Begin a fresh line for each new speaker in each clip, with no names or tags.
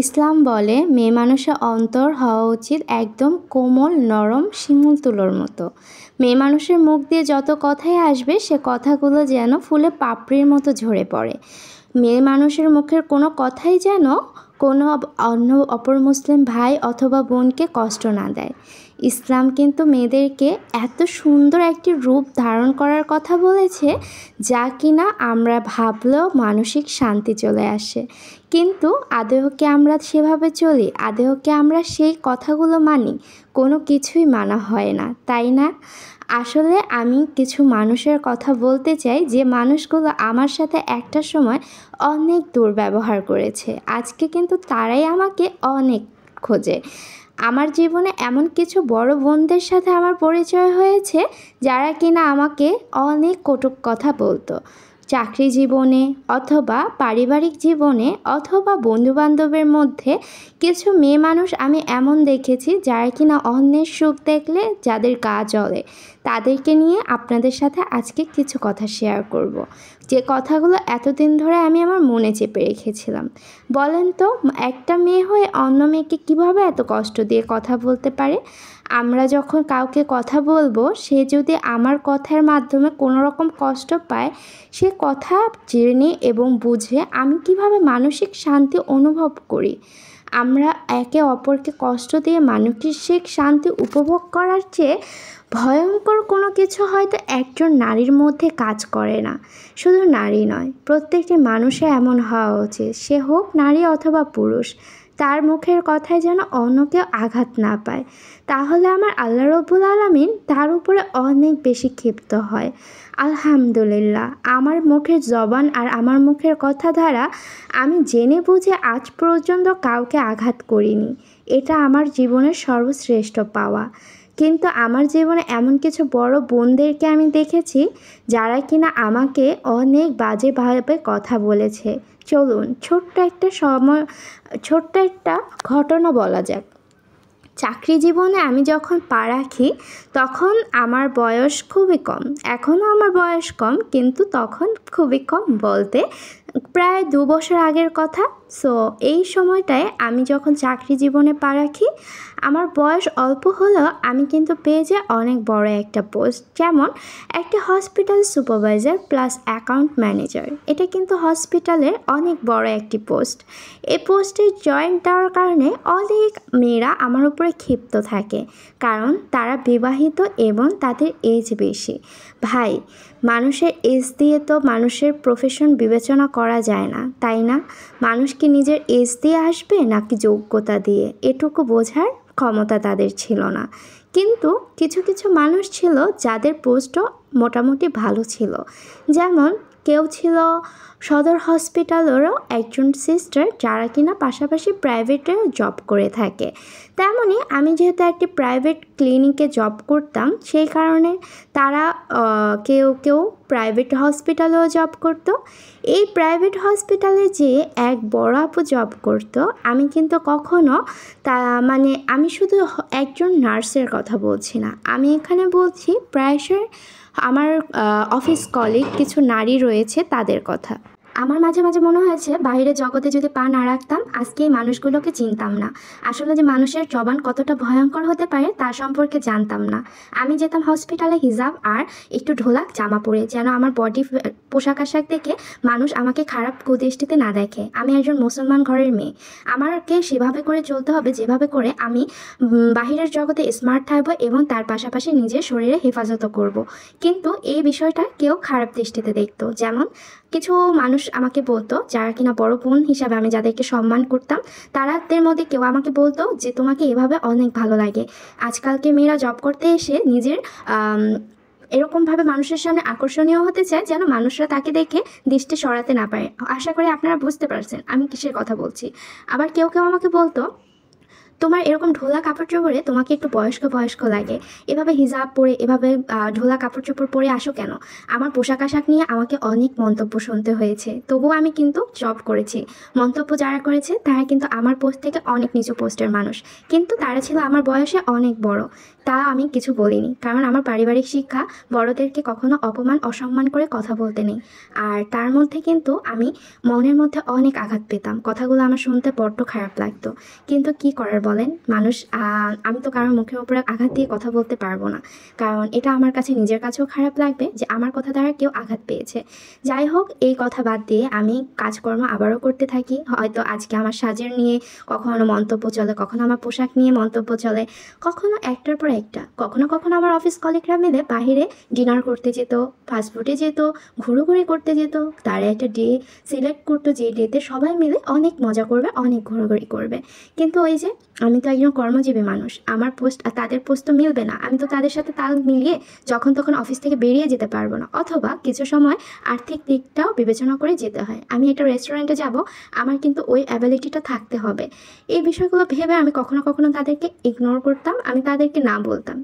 ইসলাম বলে মেয়ে মানুষের অন্তর হওয়া উচিত একদম কোমল নরম শিমুল তুলোর মতো। মেয়ে মানুষের মুখ দিয়ে যত কথাই আসবে সে কথাগুলো যেন ফুলে পাপড়ির মতো ঝরে পড়ে। মেয়ে মানুষের মুখের কোনো কথাই যেন কোনো অপর মুসলিম ভাই অথবা বোনকে কষ্ট না দেয়। ইসলাম কিন্তু মেয়েদেরকে এত সুন্দর একটি রূপ ধারণ করার কথা বলেছে যা কিনা আমরা ভাবলেও মানসিক শান্তি চলে আসে। কিন্তু আদৌ কি আমরা সেভাবে চলি? আদৌ কি আমরা সেই কথাগুলো মানি? কোনো কিছুই মানা হয় না, তাই না? আসলে আমি কিছু মানুষের কথা বলতে চাই যে মানুষগুলো আমার সাথে একটা সময় অনেক দুর্ব্যবহার করেছে, আজকে কিন্তু তারাই আমাকে অনেক খোঁজে। আমার জীবনে এমন কিছু বড় বোনদের সাথে আমার পরিচয় হয়েছে যারা কিনা আমাকে অনেক কটু কথা বলতো। চাকরি জীবনে অথবা পারিবারিক জীবনে অথবা বন্ধুবান্ধবের মধ্যে কিছু মেয়ে মানুষ আমি এমন দেখেছি যারা কিনা অন্যের সুখ দেখলে যাদের গা জ্বলে। তাদেরকে নিয়ে আপনাদের সাথে আজকে কিছু কথা শেয়ার করব, যে কথাগুলো এতদিন ধরে আমি আমার মনে চেপে রেখেছিলাম। বলেন তো, একটা মেয়ে হয়ে অন্য মেয়েকে কিভাবে এত কষ্ট দিয়ে কথা বলতে পারে? আমরা যখন কাউকে কথা বলবো, সে যদি আমার কথার মাধ্যমে কোনো রকম কষ্ট পায়, সে কথা জেনে এবং বুঝে আমি কিভাবে মানসিক শান্তি অনুভব করি। আমরা একে অপরকে কষ্ট দিয়ে মানসিক শান্তি উপভোগ করার চেয়ে ভয়ঙ্কর কোনো কিছু হয়তো একজন নারীর মধ্যে কাজ করে না। শুধু নারী নয়, প্রত্যেকটি মানুষের এমন হওয়া উচিত, সে হোক নারী অথবা পুরুষ, তার মুখের কথায় যেন অন্য কেউ আঘাত না পায়। তাহলে আমার আল্লাহ রব্বুল আলামিন তার উপরে অনেক বেশি ক্ষিপ্ত হয়। আলহামদুলিল্লাহ, আমার মুখের জবান আর আমার মুখের কথা দ্বারা আমি জেনে বুঝে আজ পর্যন্ত কাউকে আঘাত করিনি। এটা আমার জীবনের সর্বশ্রেষ্ঠ পাওয়া। কিন্তু আমার জীবনে এমন কিছু বড় বোনদেরকে আমি দেখেছি যারা কিনা আমাকে অনেক বাজেভাবে কথা বলেছে। চলুন ছোট্ট একটা ঘটনা বলা যাক। চাকরি জীবনে আমি যখন পা রাখি তখন আমার বয়স খুবই কম। এখনও আমার বয়স কম, কিন্তু তখন খুবই কম বলতে প্রায় 2 বছর আগের কথা। সো এই সময়টায় আমি যখন চাকরি জীবনে পা রাখি, আমার বয়স অল্প হলেও আমি কিন্তু পেয়ে যাই অনেক বড় একটা পোস্ট, যেমন একটা hospital supervisor plus account manager. এটা কিন্তু হসপিটালের অনেক বড় একটি পোস্ট। এই পোস্টে জয়েন দেওয়ার কারণে অনেক মেয়েরা আমার উপরে ক্ষিপ্ত থাকে, কারণ তারা বিবাহিত এবং তাদের এজ বেশি। ভাই, মানুষের এজ দিয়ে তো মানুষের প্রফেশন বিবেচনা করা যায় না, তাই না? মানুষ কি নিজের এজ দিয়ে আসবে নাকি যোগ্যতা দিয়ে? এটুকু বোঝার ক্ষমতা তাদের ছিল না। কিন্তু কিছু কিছু মানুষ ছিল যাদের পোস্টও মোটামুটি ভালো ছিল। যেমন কেউ ছিল সদর হসপিটালেরও একজন সিস্টার, যারা কিনা পাশাপাশি প্রাইভেটে জব করে থাকে। তেমনই আমি যেহেতু একটি প্রাইভেট ক্লিনিকে জব করতাম, সেই কারণে তারা কেউ কেউ প্রাইভেট হসপিটালেও জব করতো। এই প্রাইভেট হসপিটালে যে এক বড় আপু জব করতো, আমি কিন্তু কখনো আমি শুধু একজন নার্সের কথা বলছি না, আমি এখানে বলছি প্রায়শই আমার অফিস কলিগ কিছু নারী রয়েছে তাদের কথা। আমার মাঝে মাঝে মনে হয়েছে বাইরের জগতে যদি পা না রাখতাম, আজকে এই মানুষগুলোকে চিনতাম না। আসলে যে মানুষের জবান কতটা ভয়ঙ্কর হতে পারে তার সম্পর্কে জানতাম না। আমি যেতাম হসপিটালে হিজাব আর একটু ঢোলাক জামা পরে, যেন আমার বডি পোশাক আশাক দেখে মানুষ আমাকে খারাপ কুদৃষ্টিতে না দেখে। আমি একজন মুসলমান ঘরের মেয়ে, আমাকে সেভাবে করে চলতে হবে যেভাবে করে আমি বাহিরের জগতে স্মার্ট থাকবো এবং তার পাশাপাশি নিজের শরীরে হেফাজতও করব। কিন্তু এই বিষয়টা কেউ খারাপ দৃষ্টিতে দেখতো। যেমন কিছু মানুষ আমাকে বলতো, যারা কিনা বড় বোন হিসাবে আমি যাদেরকে সম্মান করতাম, তাদের মধ্যে কেউ আমাকে বলতো যে তোমাকে এভাবে অনেক ভালো লাগে। আজকালকে মেয়েরা জব করতে এসে নিজের এরকমভাবে মানুষের সামনে আকর্ষণীয় হতে চায় যেন মানুষরা তাকে দেখে দৃষ্টি সরাতে না পারে। আশা করি আপনারা বুঝতে পারছেন আমি কিসের কথা বলছি। আবার কেউ কেউ আমাকে বলতো তোমার এরকম ঢোলা কাপড় চোপড়ে তোমাকে একটু বয়স্ক বয়স্ক লাগে, এভাবে হিজাব পরে এভাবে ঢোলা কাপড় চোপড় পরে আসো কেন? আমার পোশাক আশাক নিয়ে আমাকে অনেক মন্তব্য শুনতে হয়েছে, তবুও আমি কিন্তু জব করেছি। মন্তব্য যারা করেছে তারা কিন্তু আমার পোস্ট থেকে অনেক নিচু পোস্টের মানুষ, কিন্তু তারা ছিল আমার বয়সে অনেক বড়। তা আমি কিছু বলিনি, কারণ আমার পারিবারিক শিক্ষা বড়দেরকে কখনো অপমান অসম্মান করে কথা বলতে নেই। আর তার মধ্যে কিন্তু আমি মনের মধ্যে অনেক আঘাত পেতাম, কথাগুলো আমার শুনতে বড্ড খারাপ লাগতো। কিন্তু কি করার বলেন, মানুষ আমি তো কারোর মুখের উপরে আঘাত দিয়ে কথা বলতে পারবো না, কারণ এটা আমার কাছে নিজের কাছেও খারাপ লাগবে যে আমার কথা দ্বারা কেউ আঘাত পেয়েছে। যাই হোক, এই কথা বাদ দিয়ে আমি কাজকর্ম আবারও করতে থাকি। হয়তো আজকে আমার সাজের নিয়ে কখনো মন্তব্য চলে, কখনো আমার পোশাক নিয়ে মন্তব্য চলে, কখনো একটার পর একটা। কখনো কখনো আমার অফিস কলিগরা মিলে বাইরে ডিনার করতে যেত, ফাস্টফুডে যেত, ঘোরাঘুরি করতে যেত। তারা একটা ডে সিলেক্ট করতো যে ডেতে সবাই মিলে অনেক মজা করবে, অনেক ঘোরাঘুরি করবে। কিন্তু ওই যে, আমি তো একজন কর্মজীবী মানুষ, আমার পোস্ট আর তাদের পোস্ট তো মিলবে না। আমি তো তাদের সাথে তাল মিলিয়ে যখন তখন অফিস থেকে বেরিয়ে যেতে পারবো না, অথবা কিছু সময় আর্থিক দিকটাও বিবেচনা করে যেতে হয়। আমি একটা রেস্টুরেন্টে যাব, আমার কিন্তু ওই অ্যাবিলিটিটা থাকতে হবে। এই বিষয়গুলো ভেবে আমি কখনো কখনো তাদেরকে ইগনোর করতাম, আমি তাদেরকে না বলতাম।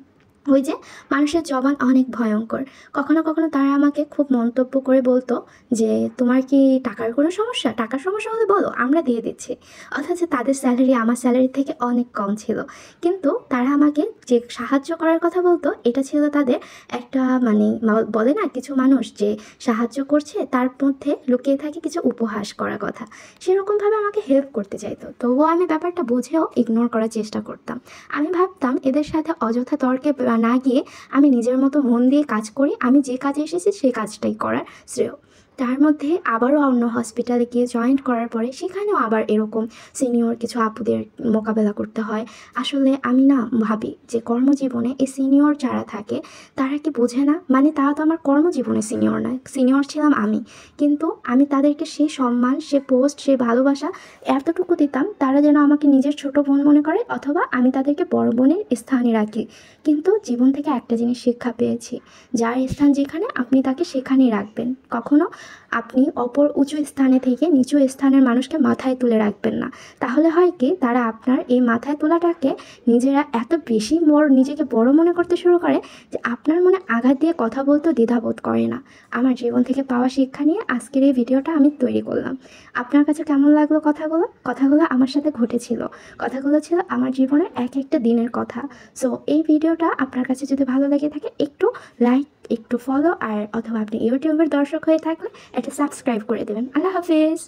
ওই যে, মানুষের জবান অনেক ভয়ঙ্কর। কখনো কখনো তারা আমাকে খুব মন্তব্য করে বলতো যে, তোমার কি টাকার কোনো সমস্যা? টাকার সমস্যা হলে বলো, আমরা দিয়ে দিচ্ছি। অথচ তাদের স্যালারি আমার স্যালারি থেকে অনেক কম ছিল, কিন্তু তারা আমাকে যে সাহায্য করার কথা বলতো, এটা ছিল তাদের একটা মানে বলে না কিছু মানুষ যে সাহায্য করছে তার মধ্যে লুকিয়ে থাকে কিছু উপহাস করা কথা, সেরকমভাবে আমাকে হেল্প করতে চাইতো। তবুও আমি ব্যাপারটা বুঝেও ইগনোর করার চেষ্টা করতাম। আমি ভাবতাম এদের সাথে অযথা তর্কে না গিয়ে আমি নিজের মতো মন দিয়ে কাজ করি, আমি যে কাজে এসেছি সেই কাজটাই করার শ্রেয়। তার মধ্যে আবারও অন্য হসপিটালে গিয়ে জয়েন করার পরে সেখানেও আবার এরকম সিনিয়র কিছু আপুদের মোকাবেলা করতে হয়। আসলে আমি না ভাবি যে কর্মজীবনে এই সিনিয়র যারা থাকে তারা কি বোঝে না? মানে তারা তো আমার কর্মজীবনে সিনিয়র নয়, সিনিয়র ছিলাম আমি, কিন্তু আমি তাদেরকে সেই সম্মান, সে পোস্ট, সে ভালোবাসা এতটুকু দিতাম তারা যেন আমাকে নিজের ছোট বোন মনে করে, অথবা আমি তাদেরকে বড় বোনের স্থানে রাখি। কিন্তু জীবন থেকে একটা জিনিস শিক্ষা পেয়েছি, যার স্থান যেখানে আপনি তাকে সেখানেই রাখবেন। কখনো আপনি অপর উঁচু স্থানে থেকে নিচু স্থানের মানুষকে মাথায় তুলে রাখবেন না। তাহলে হয় কি, তারা আপনার এই মাথায় তোলাটাকে নিজেরা এত বেশি নিজেকে বড় মনে করতে শুরু করে যে আপনার মনে আঘাত দিয়ে কথা বলতেও দ্বিধাবোধ করে না। আমার জীবন থেকে পাওয়া শিক্ষা নিয়ে আজকের এই ভিডিওটা আমি তৈরি করলাম। আপনার কাছে কেমন লাগলো কথাগুলো? কথাগুলো আমার সাথে ঘটেছিল, কথাগুলো ছিল আমার জীবনের এক একটা দিনের কথা। সো এই ভিডিওটা আপনার কাছে যদি ভালো লেগে থাকে, একটু লাইক, একটু ফলো, আর অথবা আপনি ইউটিউবের দর্শক হয়ে থাকলে একটা সাবস্ক্রাইব করে দেবেন। আল্লাহ হাফিজ।